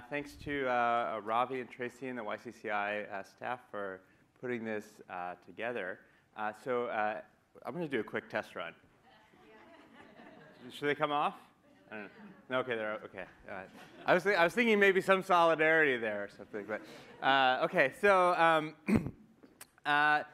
Thanks to Ravi and Tracy and the YCCI staff for putting this together. I'm going to do a quick test run. Should they come off? I don't know. No, okay, they're okay. I was thinking maybe some solidarity there or something, but okay. So as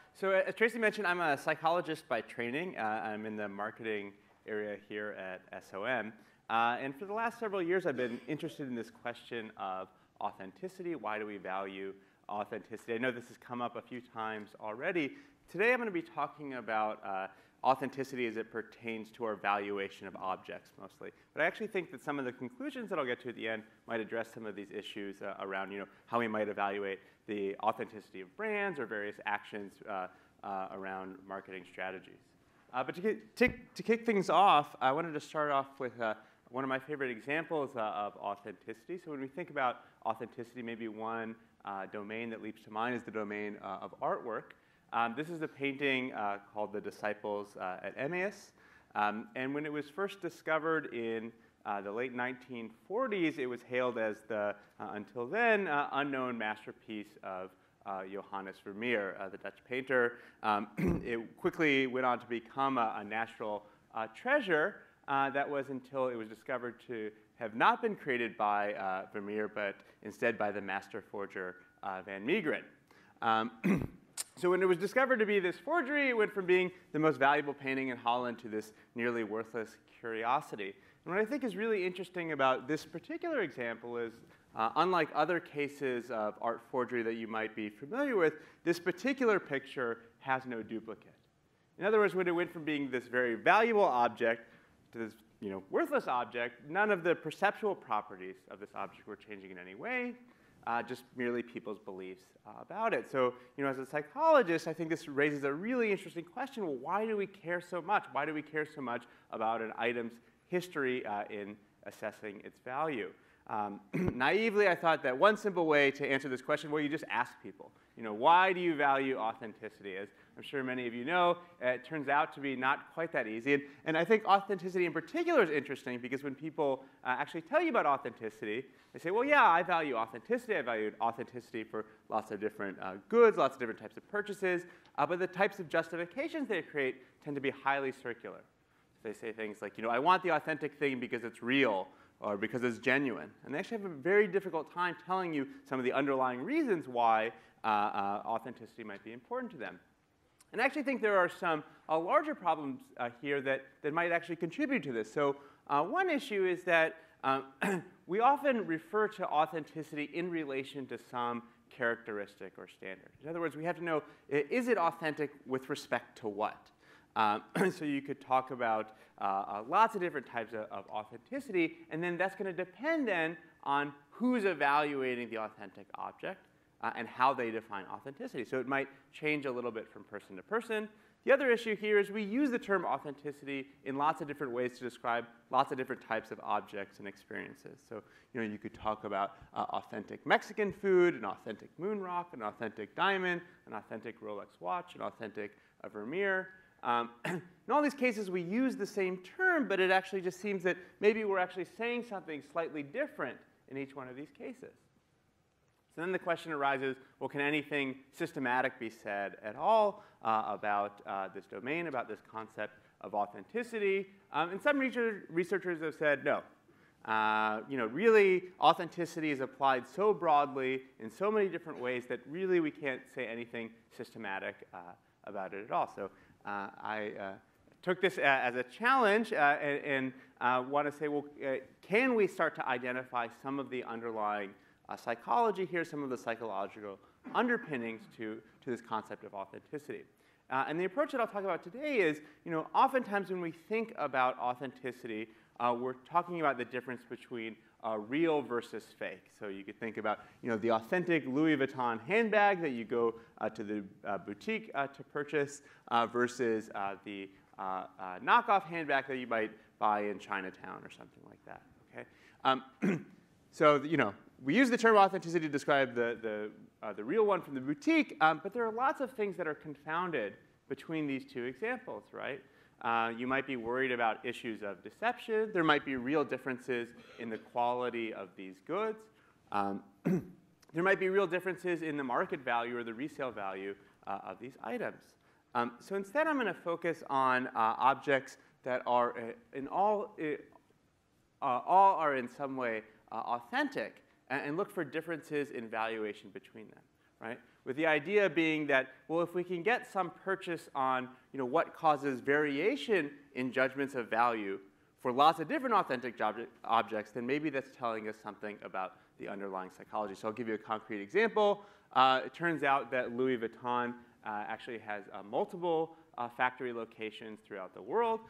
Tracy mentioned, I'm a psychologist by training. I'm in the marketing area here at SOM. And for the last several years, I've been interested in this question of authenticity. Why do we value authenticity? I know this has come up a few times already. Today, I'm going to be talking about authenticity as it pertains to our valuation of objects, mostly. But I actually think that some of the conclusions that I'll get to at the end might address some of these issues around, how we might evaluate the authenticity of brands or various actions around marketing strategies. But to kick things off, I wanted to start off with one of my favorite examples of authenticity. So when we think about authenticity, maybe one domain that leaps to mind is the domain of artwork. This is a painting called The Disciples at Emmaus. And when it was first discovered in the late 1940s, it was hailed as the, until then, unknown masterpiece of Johannes Vermeer, the Dutch painter. It quickly went on to become a national treasure. That was until it was discovered to have not been created by Vermeer, but instead by the master forger Van Meegeren. So when it was discovered to be this forgery, it went from being the most valuable painting in Holland to this nearly worthless curiosity. And what I think is really interesting about this particular example is, unlike other cases of art forgery that you might be familiar with, this particular picture has no duplicate. In other words, when it went from being this very valuable object to this worthless object, none of the perceptual properties of this object were changing in any way. Just merely people's beliefs about it. So, as a psychologist, I think this raises a really interesting question. Well, why do we care so much? Why do we care so much about an item's history in assessing its value? Naively, I thought that one simple way to answer this question, well, you just ask people. Why do you value authenticity? As I'm sure many of you know, it turns out to be not quite that easy. And I think authenticity in particular is interesting because when people actually tell you about authenticity, they say, well, yeah, I value authenticity. I value authenticity for lots of different goods, lots of different types of purchases. But the types of justifications they create tend to be highly circular. So they say things like, I want the authentic thing because it's real or because it's genuine. And they actually have a very difficult time telling you some of the underlying reasons why authenticity might be important to them. And I actually think there are some larger problems here that might actually contribute to this. So one issue is that we often refer to authenticity in relation to some characteristic or standard. In other words, we have to know, is it authentic with respect to what? So you could talk about lots of different types of authenticity, and then that's going to depend then on who's evaluating the authentic object and how they define authenticity. So it might change a little bit from person to person. The other issue here is we use the term authenticity in lots of different ways to describe lots of different types of objects and experiences. So you could talk about authentic Mexican food, an authentic moon rock, an authentic diamond, an authentic Rolex watch, an authentic Vermeer. In all these cases, we use the same term, but it actually just seems that maybe we're actually saying something slightly different in each one of these cases. So then the question arises, well, can anything systematic be said at all about this domain, about this concept of authenticity? And some researchers have said no. Really, authenticity is applied so broadly in so many different ways that really we can't say anything systematic about it at all. So I took this as a challenge and want to say, well, can we start to identify some of the underlying psychology here, some of the psychological underpinnings to this concept of authenticity? And the approach that I'll talk about today is, oftentimes when we think about authenticity, we're talking about the difference between real versus fake. So you could think about, the authentic Louis Vuitton handbag that you go to the boutique to purchase versus the knockoff handbag that you might buy in Chinatown or something like that. Okay. So we use the term authenticity to describe the real one from the boutique, but there are lots of things that are confounded between these two examples, right? You might be worried about issues of deception. There might be real differences in the quality of these goods. There might be real differences in the market value or the resale value of these items. So instead, I'm going to focus on objects that are all are in some way authentic, and look for differences in valuation between them, right? With the idea being that, well, if we can get some purchase on what causes variation in judgments of value for lots of different authentic objects, then maybe that's telling us something about the underlying psychology. So I'll give you a concrete example. It turns out that Louis Vuitton actually has multiple factory locations throughout the world.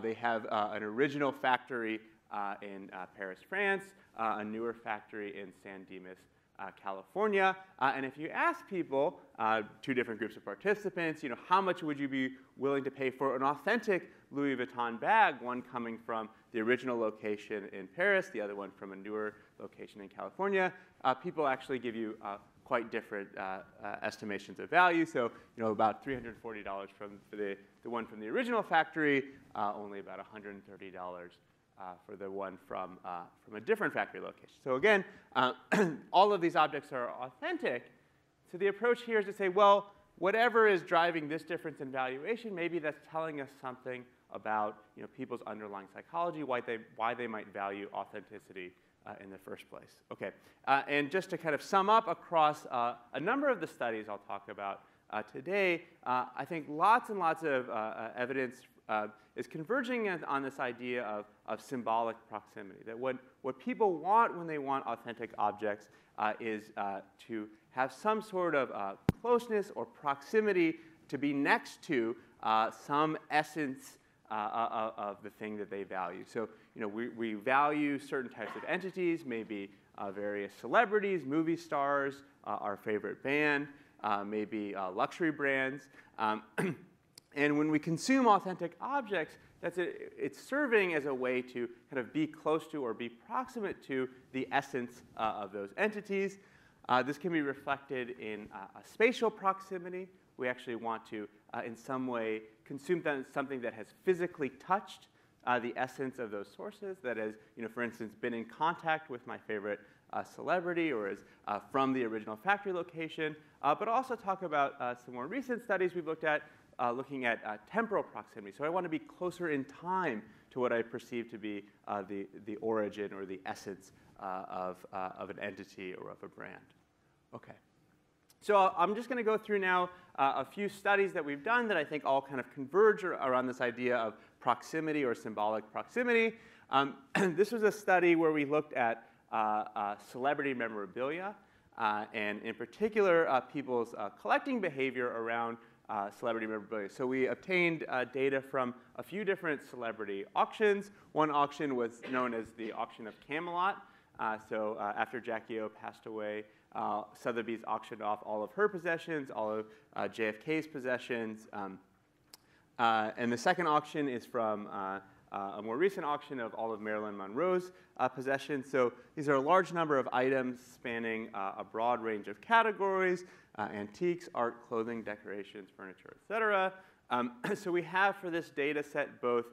They have an original factory in Paris, France, a newer factory in San Dimas, California. And if you ask people, two different groups of participants, how much would you be willing to pay for an authentic Louis Vuitton bag, one coming from the original location in Paris, the other one from a newer location in California, people actually give you quite different estimations of value. So, about $340 for the one from the original factory, only about $130 for the one from a different factory location. So again, all of these objects are authentic. So the approach here is to say, well, whatever is driving this difference in valuation, maybe that's telling us something about people's underlying psychology, why they might value authenticity in the first place. Okay, and just to kind of sum up across a number of the studies I'll talk about today, I think lots and lots of evidence is converging on this idea of symbolic proximity, that what people want when they want authentic objects is to have some sort of closeness or proximity to be next to some essence of the thing that they value. So, we value certain types of entities, maybe various celebrities, movie stars, our favorite band, maybe luxury brands. And when we consume authentic objects, it's serving as a way to kind of be close to or be proximate to the essence of those entities. This can be reflected in a spatial proximity. We actually want to, in some way, consume something that has physically touched the essence of those sources, that has, for instance, been in contact with my favorite celebrity or is from the original factory location, but also talk about some more recent studies we've looked at, looking at temporal proximity. So I want to be closer in time to what I perceive to be the origin or the essence of an entity or of a brand. Okay. So I'm just going to go through now a few studies that we've done that I think all kind of converge around this idea of proximity or symbolic proximity. This was a study where we looked at celebrity memorabilia, and in particular, people's collecting behavior around celebrity memorabilia. So we obtained data from a few different celebrity auctions. One auction was known as the Auction of Camelot. So after Jackie O passed away, Sotheby's auctioned off all of her possessions, all of JFK's possessions. And the second auction is from a more recent auction of all of Marilyn Monroe's possessions. So these are a large number of items spanning a broad range of categories, antiques, art, clothing, decorations, furniture, et cetera. So we have for this data set both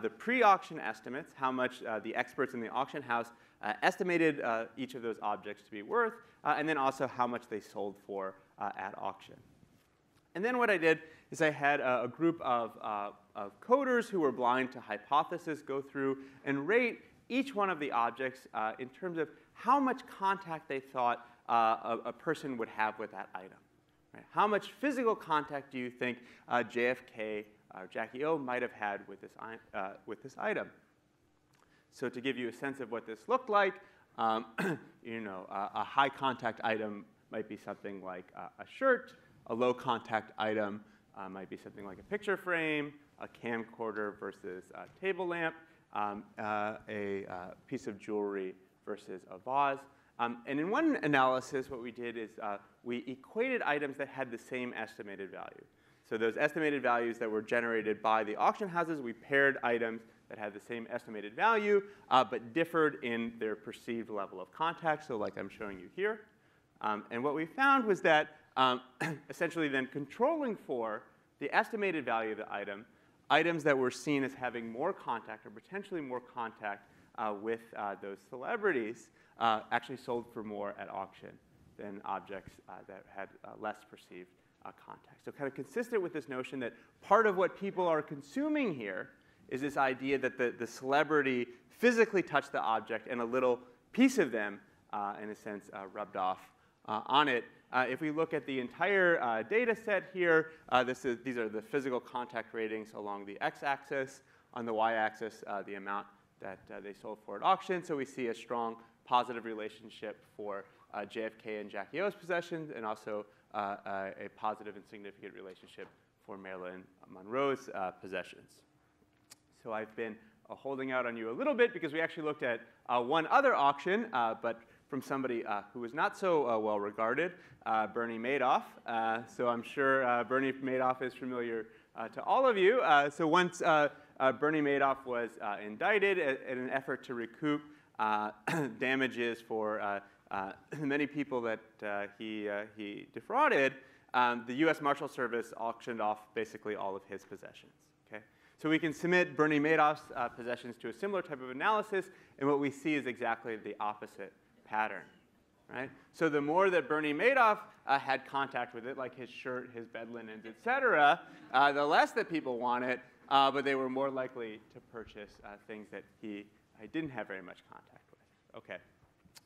the pre-auction estimates, how much the experts in the auction house estimated each of those objects to be worth, and then also how much they sold for at auction. And then what I did is I had a group of coders who were blind to hypothesis go through and rate each one of the objects in terms of how much contact they thought a person would have with that item. Right? How much physical contact do you think JFK or Jackie O might have had with this item? So to give you a sense of what this looked like, a high contact item might be something like a shirt. A low contact item might be something like a picture frame, a camcorder versus a table lamp, a piece of jewelry versus a vase. And in one analysis, what we did is we equated items that had the same estimated value. So those estimated values that were generated by the auction houses, we paired items that had the same estimated value, but differed in their perceived level of contact, so like I'm showing you here. And what we found was that essentially then controlling for the estimated value of the item, items that were seen as having more contact or potentially more contact with those celebrities actually sold for more at auction than objects that had less perceived contact. So kind of consistent with this notion that part of what people are consuming here is this idea that the celebrity physically touched the object and a little piece of them, in a sense, rubbed off on it. If we look at the entire data set here, these are the physical contact ratings along the x-axis. On the y-axis, the amount that they sold for at auction. So we see a strong positive relationship for JFK and Jackie O's possessions, and also a positive and significant relationship for Marilyn Monroe's possessions. So I've been holding out on you a little bit because we actually looked at one other auction, but from somebody who was not so well regarded, Bernie Madoff. So I'm sure Bernie Madoff is familiar to all of you. So once Bernie Madoff was indicted in an effort to recoup damages for many people that he defrauded, the U.S. Marshal Service auctioned off basically all of his possessions. Okay? So we can submit Bernie Madoff's possessions to a similar type of analysis, and what we see is exactly the opposite pattern. Right? So the more that Bernie Madoff had contact with it, like his shirt, his bed linens, et cetera, the less that people want it, but they were more likely to purchase things that he didn't have very much contact with. Okay.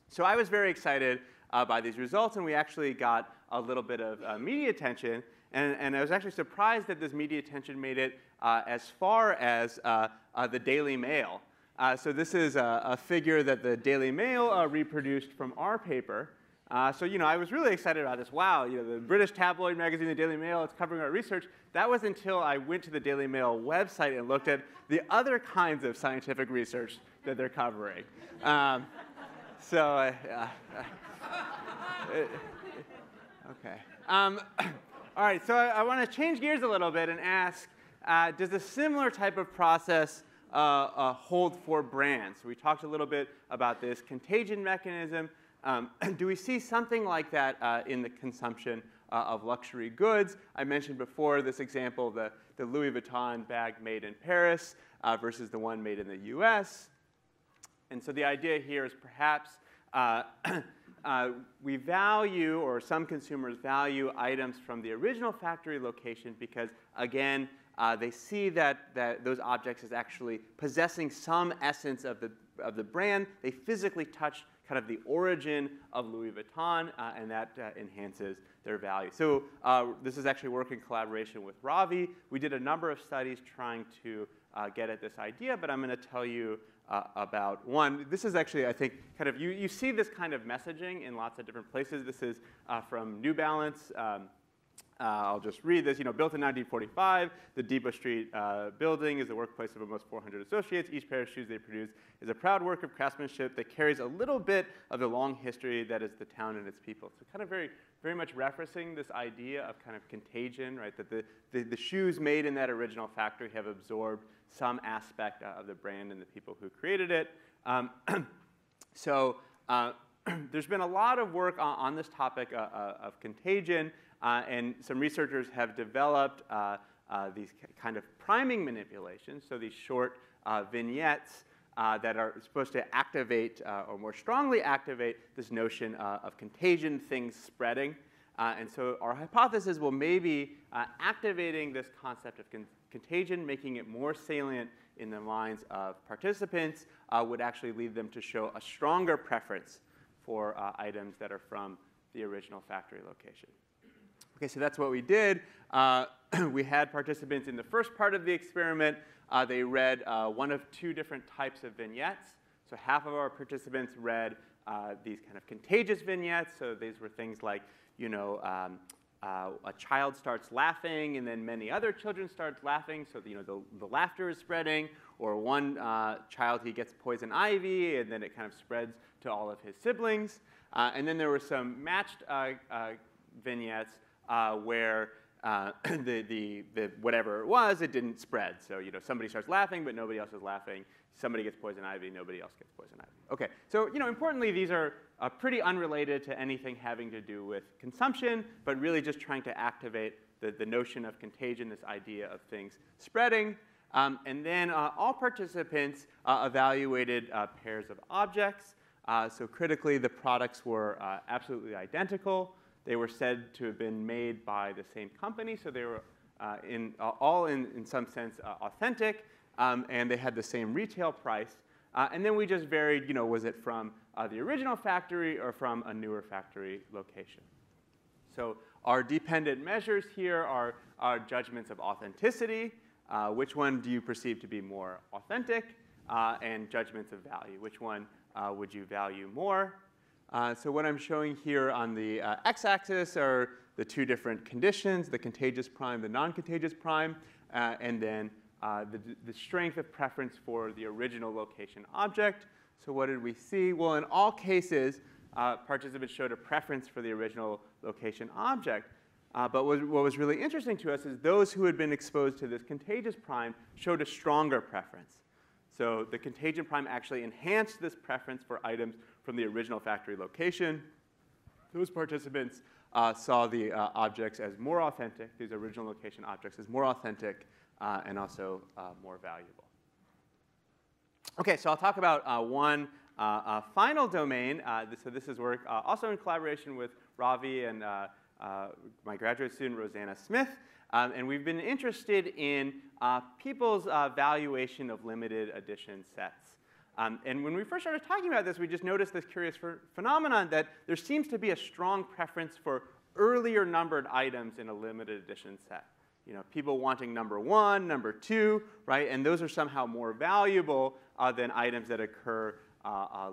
So I was very excited by these results, and we actually got a little bit of media attention. And I was actually surprised that this media attention made it as far as the Daily Mail. So this is a figure that the Daily Mail reproduced from our paper. So I was really excited about this. Wow, the British tabloid magazine, the Daily Mail, it's covering our research. That was until I went to the Daily Mail website and looked at the other kinds of scientific research that they're covering. Okay. All right, so I want to change gears a little bit and ask, does a similar type of process hold for brands? We talked a little bit about this contagion mechanism. Do we see something like that in the consumption of luxury goods? I mentioned before this example, the Louis Vuitton bag made in Paris versus the one made in the US. And so the idea here is perhaps we value, or some consumers value, items from the original factory location because, again, they see that those objects as actually possessing some essence of the brand. They physically touch kind of the origin of Louis Vuitton, and that enhances their value. So this is actually work in collaboration with Ravi. We did a number of studies trying to get at this idea, but I'm going to tell you about one. This is actually, I think, kind of, you see this kind of messaging in lots of different places. This is from New Balance. I'll just read this. Built in 1945, the Depot Street building is the workplace of almost 400 associates. Each pair of shoes they produce is a proud work of craftsmanship that carries a little bit of the long history that is the town and its people. So kind of very, very much referencing this idea of kind of contagion, right? That the shoes made in that original factory have absorbed some aspect of the brand and the people who created it. There's been a lot of work on this topic of contagion. And some researchers have developed these kind of priming manipulations, so these short vignettes that are supposed to activate or more strongly activate this notion of contagion, things spreading. And so our hypothesis will maybe activating this concept of contagion, making it more salient in the minds of participants, would actually lead them to show a stronger preference for items that are from the original factory location. Okay, so that's what we did. We had participants in the first part of the experiment. They read one of two different types of vignettes. So half of our participants read these kind of contagious vignettes. So these were things like, a child starts laughing, and then many other children start laughing. So the laughter is spreading. Or one child, he gets poison ivy, and then it kind of spreads to all of his siblings. And then there were some matched vignettes where the whatever it was, it didn't spread. So somebody starts laughing, but nobody else is laughing. Somebody gets poison ivy, nobody else gets poison ivy. Okay, so importantly, these are pretty unrelated to anything having to do with consumption, but really just trying to activate the notion of contagion, this idea of things spreading. And then all participants evaluated pairs of objects. So critically, the products were absolutely identical. They were said to have been made by the same company, so they were all in some sense authentic, and they had the same retail price. And then we just varied, was it from the original factory or from a newer factory location? So our dependent measures here are judgments of authenticity. Which one do you perceive to be more authentic? And judgments of value. Which one would you value more? So what I'm showing here on the x-axis are the two different conditions, the contagious prime, the non-contagious prime, and then the strength of preference for the original location object. So what did we see? Well, in all cases, participants showed a preference for the original location object. But what was really interesting to us is those who had been exposed to this contagious prime showed a stronger preference. So the contagion prime actually enhanced this preference for items from the original factory location. Those participants saw the objects as more authentic, these original location objects as more authentic and also more valuable. OK, so I'll talk about one final domain. So this is work also in collaboration with Ravi and my graduate student, Rosanna Smith. And we've been interested in people's valuation of limited edition sets. And when we first started talking about this, we just noticed this curious phenomenon that there seems to be a strong preference for earlier numbered items in a limited edition set. People wanting number 1, number 2, right? And those are somehow more valuable than items that occur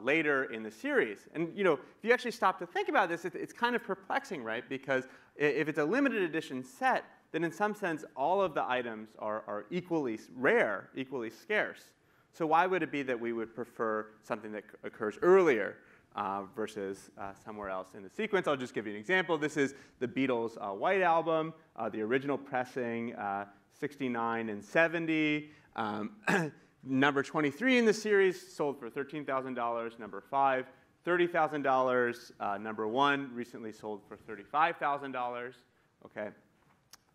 later in the series. And if you actually stop to think about this, it's kind of perplexing, right? Because if it's a limited edition set, then in some sense, all of the items are equally rare, equally scarce. So why would it be that we would prefer something that occurs earlier versus somewhere else in the sequence? I'll just give you an example. This is the Beatles' White Album, the original pressing, 69 and 70. Number 23 in the series sold for $13,000. Number 5, $30,000. Number 1 recently sold for $35,000. Okay.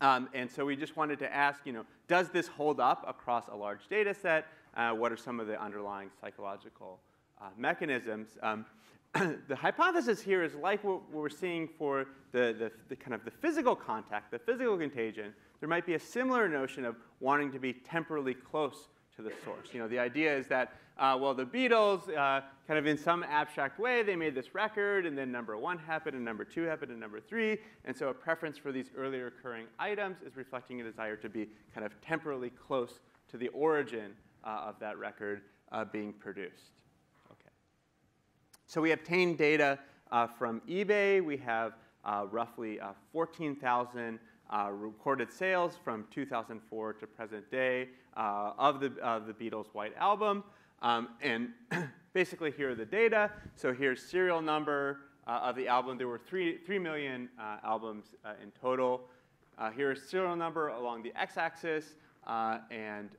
And so we just wanted to ask, does this hold up across a large data set? What are some of the underlying psychological mechanisms? The hypothesis here is like what we're seeing for the kind of the physical contact, the physical contagion. There might be a similar notion of wanting to be temporally close to the source. The idea is that, well, the Beatles, kind of in some abstract way, they made this record, and then number 1 happened, and number 2 happened, and number 3. And so a preference for these earlier occurring items is reflecting a desire to be kind of temporally close to the origin of that record being produced. Okay. So we obtained data from eBay. We have roughly 14,000 recorded sales from 2004 to present day of the Beatles' White Album. And basically, here are the data. So here's serial number of the album. There were 3 million albums in total. Here's serial number along the x-axis and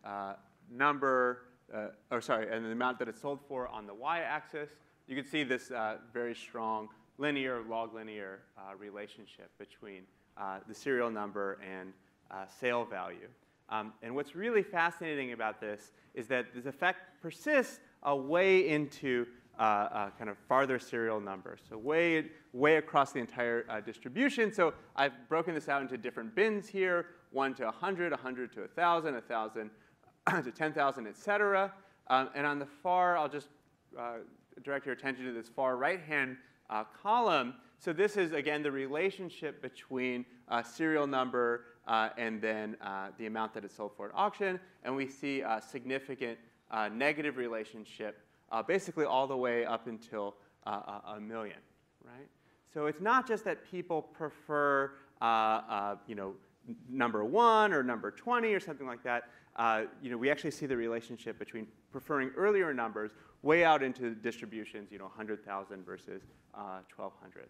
number, and the amount that it sold for on the y-axis. You can see this very strong linear, log linear relationship between the serial number and sale value. And what's really fascinating about this is that this effect persists way into kind of farther serial numbers, so way across the entire distribution. So I've broken this out into different bins here, 1 to 100, 100 to 1,000, 1,000 to 10,000, et cetera. And on the far, I'll just direct your attention to this far right-hand column. So this is, again, the relationship between serial number and then the amount that is sold for at auction. And we see a significant negative relationship basically all the way up until a million, right? So it's not just that people prefer number 1 or number 20 or something like that. We actually see the relationship between preferring earlier numbers way out into distributions, 100,000 versus 1,200.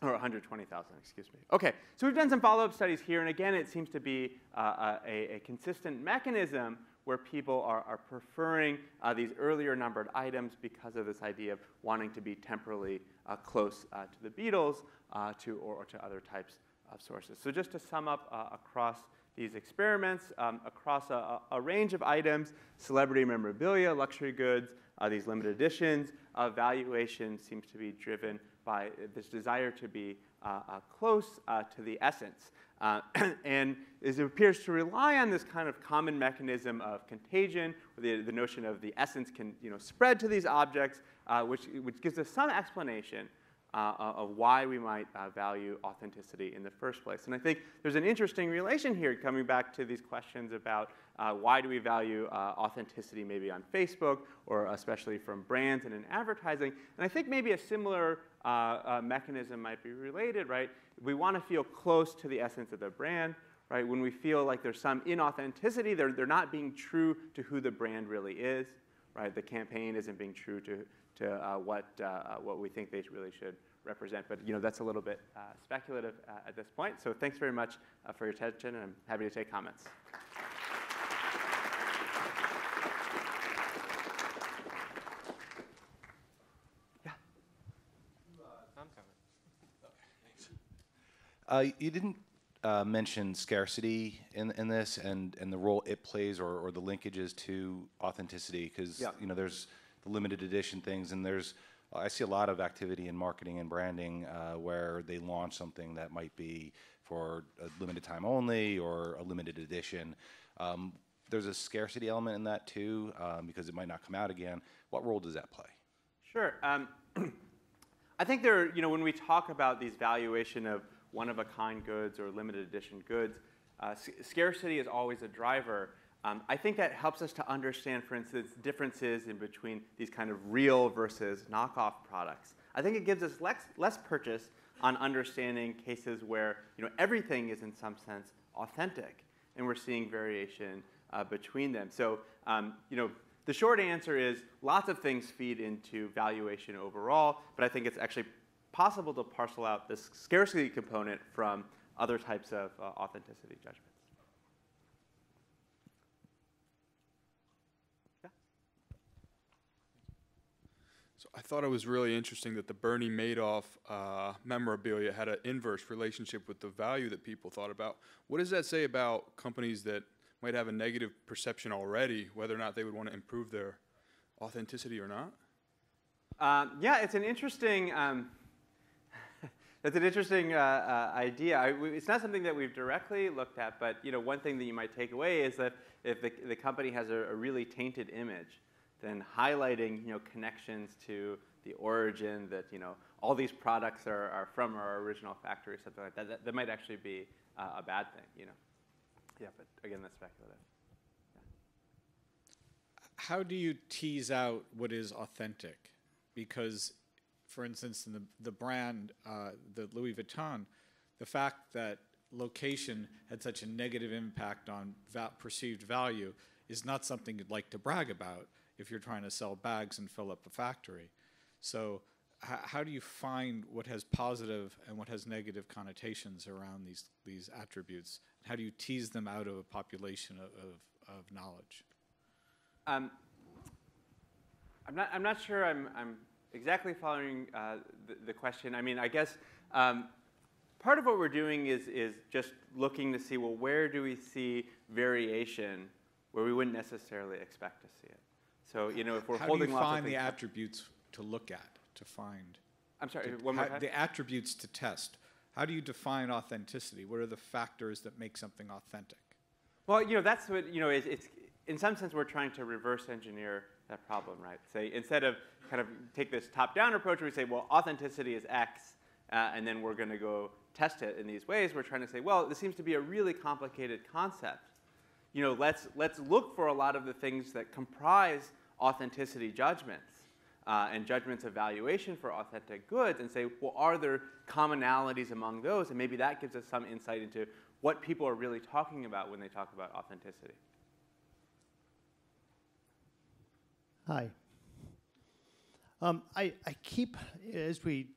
Or 120,000, excuse me. OK, so we've done some follow-up studies here. And again, it seems to be a consistent mechanism where people are preferring these earlier numbered items because of this idea of wanting to be temporally close to the Beatles or to other types of sources. So just to sum up across these experiments across a range of items, celebrity memorabilia, luxury goods, these limited editions. Valuation seems to be driven by this desire to be close to the essence. And it appears to rely on this kind of common mechanism of contagion, where the notion of the essence can spread to these objects, which gives us some explanation of why we might value authenticity in the first place. And I think there's an interesting relation here, coming back to these questions about why do we value authenticity maybe on Facebook, or especially from brands and in advertising. And I think maybe a similar mechanism might be related, right? We want to feel close to the essence of the brand, right? When we feel like there's some inauthenticity, they're not being true to who the brand really is, right? The campaign isn't being true to what we think they really should represent. But that's a little bit speculative at this point. So thanks very much for your attention, and I'm happy to take comments. Yeah. I'm coming. Okay, thanks. You didn't mention scarcity in this and the role it plays, or the linkages to authenticity, because there's the limited edition things, and I see a lot of activity in marketing and branding where they launch something that might be for a limited time only or a limited edition. There's a scarcity element in that too, because it might not come out again. What role does that play? Sure. I think when we talk about these valuation of one-of-a-kind goods or limited edition goods, scarcity is always a driver. I think that helps us to understand, for instance, differences in between these kind of real versus knockoff products. I think it gives us less purchase on understanding cases where everything is in some sense authentic, and we're seeing variation between them. So the short answer is lots of things feed into valuation overall, but I think it's actually possible to parcel out this scarcity component from other types of authenticity judgments. So I thought it was really interesting that the Bernie Madoff memorabilia had an inverse relationship with the value that people thought about. What does that say about companies that might have a negative perception already, whether or not they would want to improve their authenticity or not? Yeah, it's an interesting. That's an interesting idea. It's not something that we've directly looked at, but one thing that you might take away is that if the company has a really tainted image, then highlighting connections to the origin, that all these products are from our original factory, something like that, that might actually be a bad thing. Yeah, but again, that's speculative. Yeah. How do you tease out what is authentic? Because, for instance, in the brand, the Louis Vuitton, the fact that location had such a negative impact on perceived value is not something you'd like to brag about if you're trying to sell bags and fill up a factory. So how do you find what has positive and what has negative connotations around these attributes? How do you tease them out of a population of knowledge? I'm not sure I'm exactly following the question. I mean, I guess part of what we're doing is just looking to see, well, where do we see variation where we wouldn't necessarily expect to see it? So, if we're holding lots of things. How do you find the attributes to look at, to find? I'm sorry, one more time? The attributes to test. How do you define authenticity? What are the factors that make something authentic? Well, that's what, it's in some sense we're trying to reverse engineer that problem, right? Say, instead of kind of take this top-down approach where we say, well, authenticity is X, and then we're going to go test it in these ways, we're trying to say, well, this seems to be a really complicated concept. Let's look for a lot of the things that comprise authenticity judgments and judgments of valuation for authentic goods, and say, well, are there commonalities among those? And maybe that gives us some insight into what people are really talking about when they talk about authenticity. Hi. I keep, as we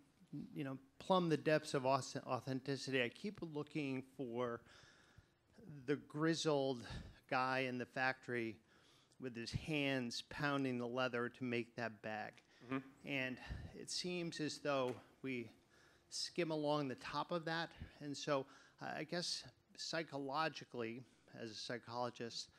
plumb the depths of authenticity, I keep looking for the grizzled guy in the factory with his hands pounding the leather to make that bag. Mm-hmm. And it seems as though we skim along the top of that. And so I guess psychologically, as a psychologist,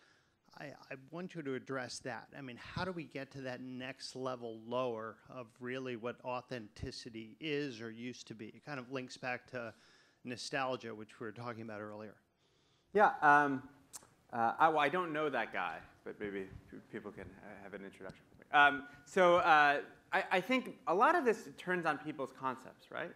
I want you to address that. I mean, how do we get to that next level lower of really what authenticity is or used to be? It kind of links back to nostalgia, which we were talking about earlier. Yeah, I don't know that guy, but maybe people can have an introduction. I think a lot of this turns on people's concepts, right?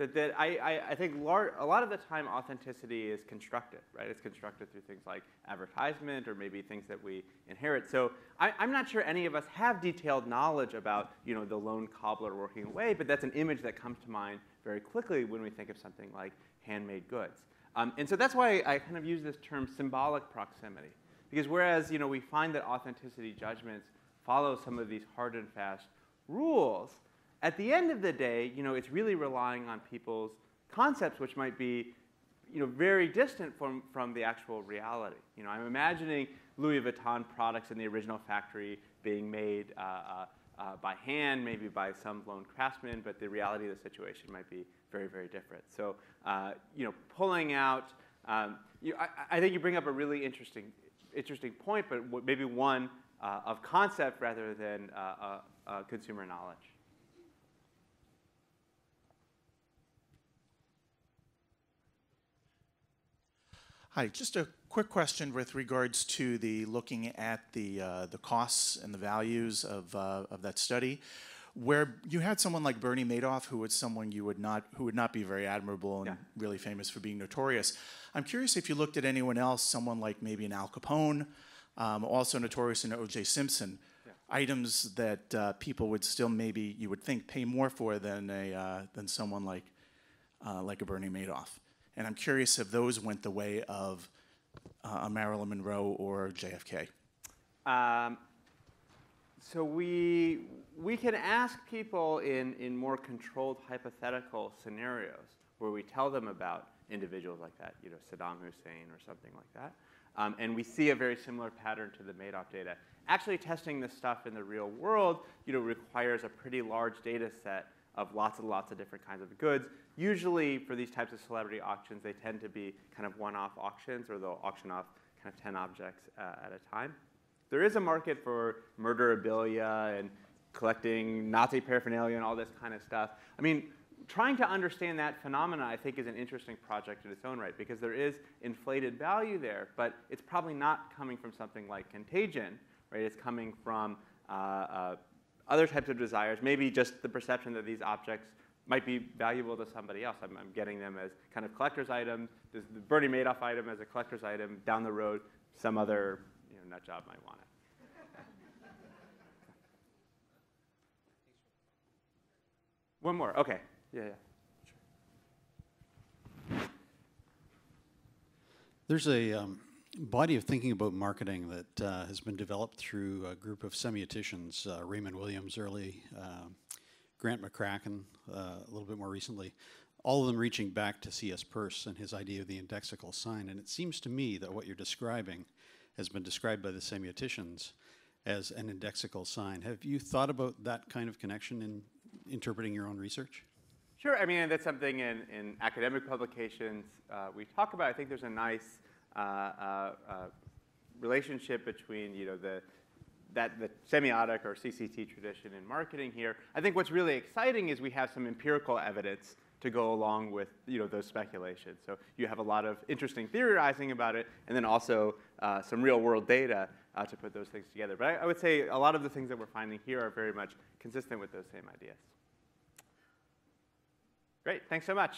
I think a lot of the time authenticity is constructed, right? It's constructed through things like advertisement or maybe things that we inherit. So I'm not sure any of us have detailed knowledge about the lone cobbler working away, but that's an image that comes to mind very quickly when we think of something like handmade goods. And so that's why I kind of use this term symbolic proximity. Because whereas we find that authenticity judgments follow some of these hard and fast rules, at the end of the day, it's really relying on people's concepts, which might be, very distant from the actual reality. I'm imagining Louis Vuitton products in the original factory being made by hand, maybe by some lone craftsman, but the reality of the situation might be very, very different. So, pulling out, I think you bring up a really interesting point, but maybe one of concept rather than consumer knowledge. Hi, just a quick question with regards to the looking at the costs and the values of that study, where you had someone like Bernie Madoff, who was someone who would not be very admirable and really famous for being notorious. I'm curious if you looked at anyone else, someone like maybe an Al Capone, also notorious in O.J. Simpson, items that people would still maybe you would think pay more for than someone like a Bernie Madoff. And I'm curious if those went the way of a Marilyn Monroe or JFK. So we can ask people in more controlled hypothetical scenarios where we tell them about individuals like that, Saddam Hussein or something like that. And we see a very similar pattern to the Madoff data. Actually testing this stuff in the real world, requires a pretty large data set of lots and lots of different kinds of goods. Usually for these types of celebrity auctions, they tend to be kind of one-off auctions, or they'll auction off kind of 10 objects at a time. There is a market for murderabilia and collecting Nazi paraphernalia and all this kind of stuff. I mean, trying to understand that phenomena, I think, is an interesting project in its own right, because there is inflated value there, but it's probably not coming from something like Contagion, right? It's coming from other types of desires, maybe just the perception that these objects might be valuable to somebody else. I'm getting them as kind of collector's items. There's the Bernie Madoff item as a collector's item. Down the road, some other nut job might want it. One more. Okay. Yeah. There's a body of thinking about marketing that has been developed through a group of semioticians, Raymond Williams early, Grant McCracken a little bit more recently, all of them reaching back to C.S. Peirce and his idea of the indexical sign. And it seems to me that what you're describing has been described by the semioticians as an indexical sign. Have you thought about that kind of connection in interpreting your own research? Sure. I mean, that's something in academic publications we talk about. I think there's a nice relationship between the semiotic or CCT tradition in marketing here. I think what's really exciting is we have some empirical evidence to go along with those speculations. So you have a lot of interesting theorizing about it, and then also some real-world data to put those things together. But I would say a lot of the things that we're finding here are very much consistent with those same ideas. Great. Thanks so much.